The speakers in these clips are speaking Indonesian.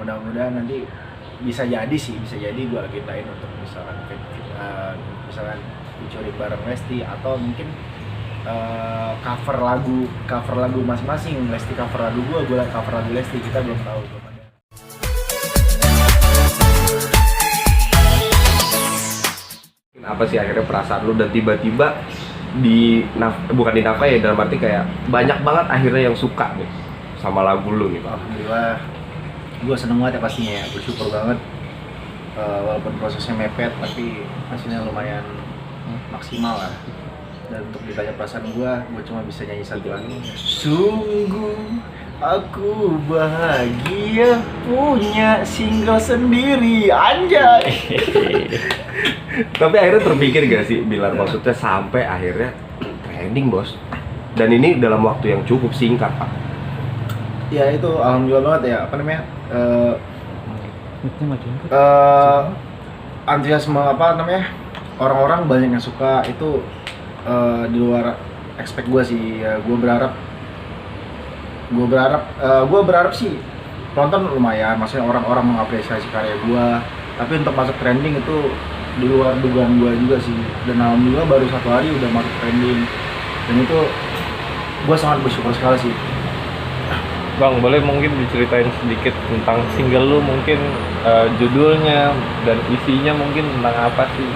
mudah-mudahan nanti bisa jadi gue agendain untuk misalkan misalkan featuring bareng Lesti atau mungkin cover lagu masing-masing. Lesti cover lagu gue cover lagu Lesti, kita belum tahu belum ada. Apa sih akhirnya perasaan lu dan tiba-tiba bukan di Nafa ya, dalam arti kayak banyak banget akhirnya yang suka nih sama lagu lu nih Pak? Alhamdulillah, gue seneng banget ya pastinya ya, bersyukur banget. Walaupun prosesnya mepet tapi hasilnya lumayan maksimal lah. Dan untuk ditanya perasaan gue cuma bisa nyanyi satu lagu. Sungguh aku bahagia punya single sendiri, anjay. Tapi akhirnya terpikir gak sih Bilar, maksudnya sampai akhirnya trending bos, dan ini dalam waktu yang cukup singkat Pak? Ya itu alhamdulillah banget ya, apa namanya, antusiasme orang-orang banyak yang suka itu di luar expect gue sih. Ya, gue berharap sih penonton lumayan, maksudnya orang-orang mengapresiasi karya gue, tapi untuk masuk trending itu di luar dugaan gue juga sih. Dan alhamdulillah baru 1 hari udah masuk trending, dan itu gue sangat bersyukur sekali sih. Bang, boleh mungkin diceritain sedikit tentang single lu, mungkin judulnya dan isinya mungkin tentang apa sih?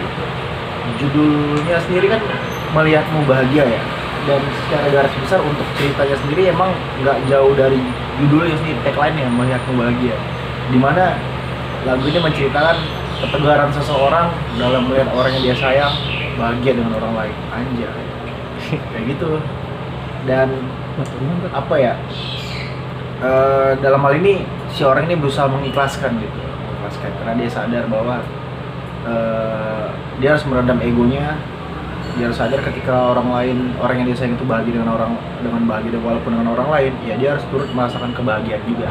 Judulnya sendiri kan Melihatmu Bahagia ya, dan secara garis besar untuk ceritanya sendiri emang nggak jauh dari judulnya sendiri, tagline-nya Melihatmu Bahagia, dimana lagu ini menceritakan ketegaran seseorang dalam melihat orang yang dia sayang bahagia dengan orang lain, anjay. Kayak gitu. Dan apa ya, dalam hal ini si orang ini berusaha mengikhlaskan karena dia sadar bahwa dia harus meredam egonya. Dia harus sadar ketika orang yang dia sayang itu bahagia dengan bahagia, walaupun dengan orang lain, ya dia harus turut merasakan kebahagiaan juga.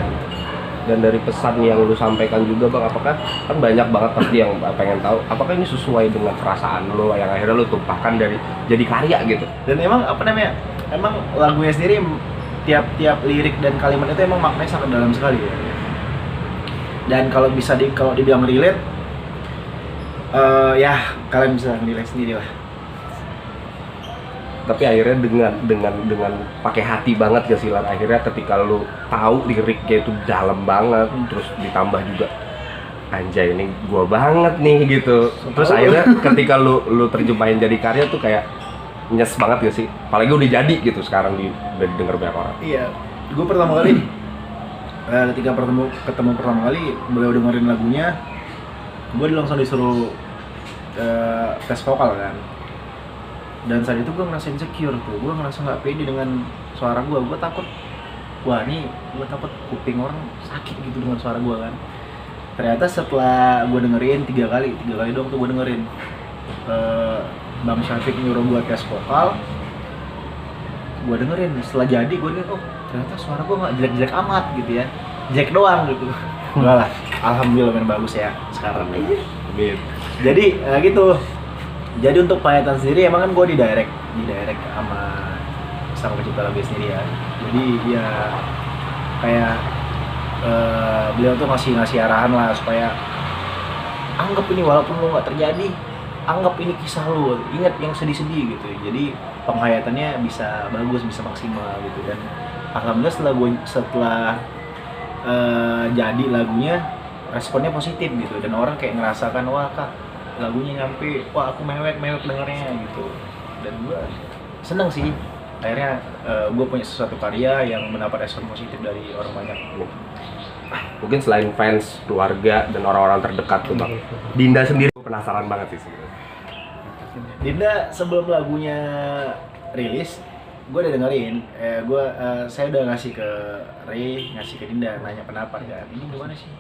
Dan dari pesan yang lu sampaikan juga Bang, apakah kan banyak banget pasti yang pengen tahu apakah ini sesuai dengan perasaan lu yang akhirnya lu tumpahkan dari jadi karya gitu. Dan emang emang lagunya sendiri, tiap lirik dan kalimat itu emang maknanya sangat dalam sekali ya. Dan kalau dibilang relate, ya kalian bisa nilai sendiri lah. Tapi akhirnya dengan pakai hati banget gak sih Lar, akhirnya ketika lu tahu liriknya itu dalam banget, terus ditambah juga anjay ini gua banget nih gitu, terus akhirnya ketika lu terjemahin jadi karya tuh kayak nyes banget gak sih, apalagi udah jadi gitu sekarang udah didengar banyak orang. Iya, gue pertama kali ketika ketemu pertama kali beliau dengerin lagunya, gue langsung disuruh tes vokal kan. Dan saat itu gue ngerasa insecure tuh, gue ngerasa nggak pede dengan suara gue takut, gue takut kuping orang sakit gitu dengan suara gue kan. Ternyata setelah gue dengerin 3 kali doang tuh gue dengerin, Bang Syafiq nyuruh gue tes vokal, gue dengerin, setelah jadi gue lihat, oh ternyata suara gue nggak jelek-jelek amat gitu ya, jelek doang gitu. Enggak lah, alhamdulillah main bagus ya sekarang. Amin. Jadi gitu. Jadi untuk penghayatan sendiri emang kan gue di direct sama pencipta lagu sendiri ya. Jadi ya kayak beliau tuh ngasih arahan lah supaya anggap ini walaupun lo nggak terjadi, anggap ini kisah lo, ingat yang sedih-sedih gitu. Jadi penghayatannya bisa bagus, bisa maksimal gitu. Dan alhamdulillah setelah jadi lagunya responnya positif gitu, dan orang kayak ngerasakan wah kak lagunya nyampe, wah aku mewek dengernya gitu. Dan gue seneng sih akhirnya gue punya sesuatu karya yang mendapat respon positif dari orang banyak. Mungkin selain fans, keluarga, dan orang-orang terdekat tuh Bang, Dinda sendiri penasaran banget sih sebenarnya. Dinda sebelum lagunya rilis, gue udah dengerin, saya udah ngasih ke Ray, ngasih ke Dinda, nanya pendapat kan, ini gimana sih?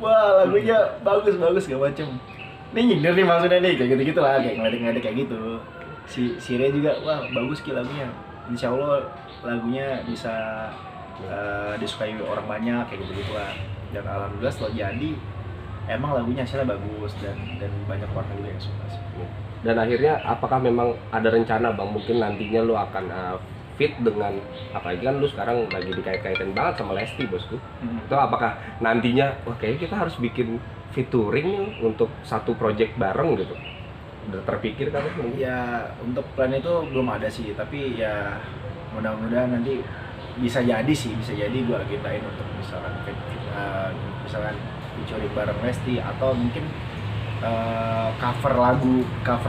Wah lagunya bagus gak macem. Ini nyindir nih maksudnya nih, kayak gitu-gitu lah, kayak ngeledek kayak gitu. Si Ray juga, wah bagus ki lagunya, insya Allah lagunya bisa disukai orang banyak, kayak gitu-gitu lah. Dan alhamdulillah setelah jadi, emang lagunya hasilnya bagus dan banyak orang juga yang suka sih. Dan akhirnya apakah memang ada rencana Bang, mungkin nantinya lu akan fit dengan, apalagi kan lu sekarang lagi dikait-kaitin banget sama Lesti bosku. Itu apakah nantinya wah kayaknya kita harus bikin featuring nih untuk satu project bareng gitu? Udah terpikir kan? Ya untuk plan itu belum ada sih, tapi ya mudah-mudahan nanti bisa jadi gue agendain untuk misalkan misalkan featuring bareng Lesti, atau mungkin cover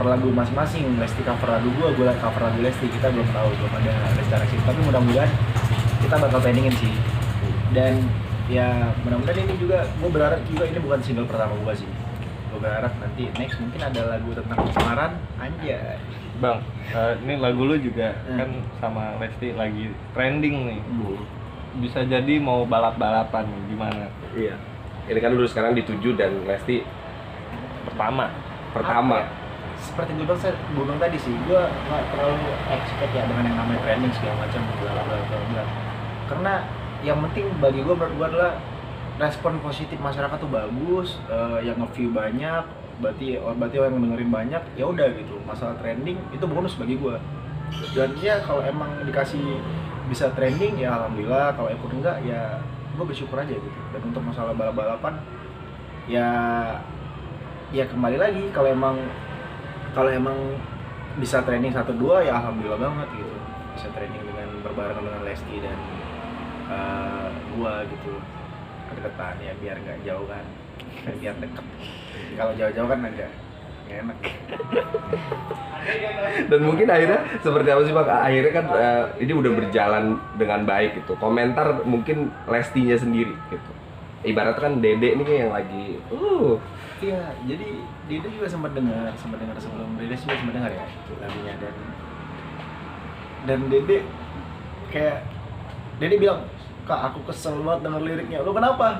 lagu masing-masing. Lesti cover lagu gue cover lagu Lesti, kita belum tahu, belum ada rencana sih, tapi mudah-mudahan kita bakal training sih. Dan ya mudah-mudahan ini juga, gue berharap juga ini bukan single pertama gue sih. Gue berharap nanti next mungkin ada lagu tentang pencemaran, anjay. Bang, ini lagu lu juga kan sama Lesti lagi trending nih. Bisa jadi mau balap-balapan nih, gimana? Iya. Ini kan lu sekarang di 7 dan Lesti Pertama. Apa ya? Seperti gue bilang tadi sih, gue nggak terlalu expect ya dengan yang namanya trending segala macam bla bla bla bla. Karena yang penting bagi gue, menurut gue adalah respon positif masyarakat tuh bagus, yang nge-view banyak, berarti orang yang dengerin banyak, ya udah gitu. Masalah trending itu bonus bagi gue. Dan ya kalau emang dikasih bisa trending ya alhamdulillah, kalau ikut enggak ya gue bersyukur aja gitu. Dan untuk masalah balap-balapan ya kembali lagi, kalau emang bisa training 1-2 ya alhamdulillah banget gitu, bisa training dengan berbarengan dengan Lesti dan gua gitu kedekatan ya, biar nggak jauh kan, biar deket. Kalau jauh-jauh kan agak nggak enak. Dan mungkin akhirnya seperti apa sih Pak? Akhirnya kan ini udah berjalan dengan baik gitu. Komentar mungkin Lestinya sendiri gitu. Ibarat kan Dede nih yang lagi Iya, jadi Dede juga sempat dengar sebelum rilis juga sempat dengar ya lagunya, dan Dede bilang, "Kak, aku kesel banget denger liriknya." "Lu kenapa?"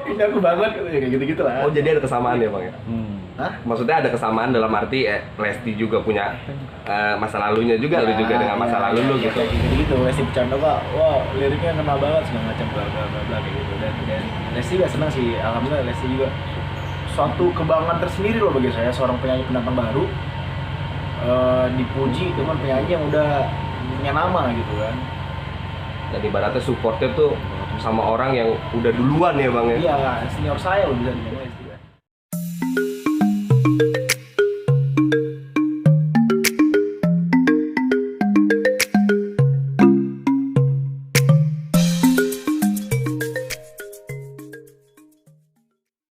"Ini aku banget," kayak gitu-gitu lah. Oh, jadi ada kesamaan ya Bang ya? Hah? Maksudnya ada kesamaan dalam arti Lesti juga punya masa lalunya juga, lu juga dengan masa lalu lu gitu. Gitu, Lesti bercanda, "Wah, liriknya kena banget," segala macam bla bla bla bla kayak gitu. Dan Lesti juga senang sih, alhamdulillah. Lesti juga suatu kebanggaan tersendiri loh bagi saya, seorang penyanyi pendatang baru dipuji dengan penyanyi yang udah punya nama gitu kan. Dan ibaratnya supportnya tuh sama orang yang udah duluan ya Bang ya? Iya, senior saya loh bisa dibilang Lesti.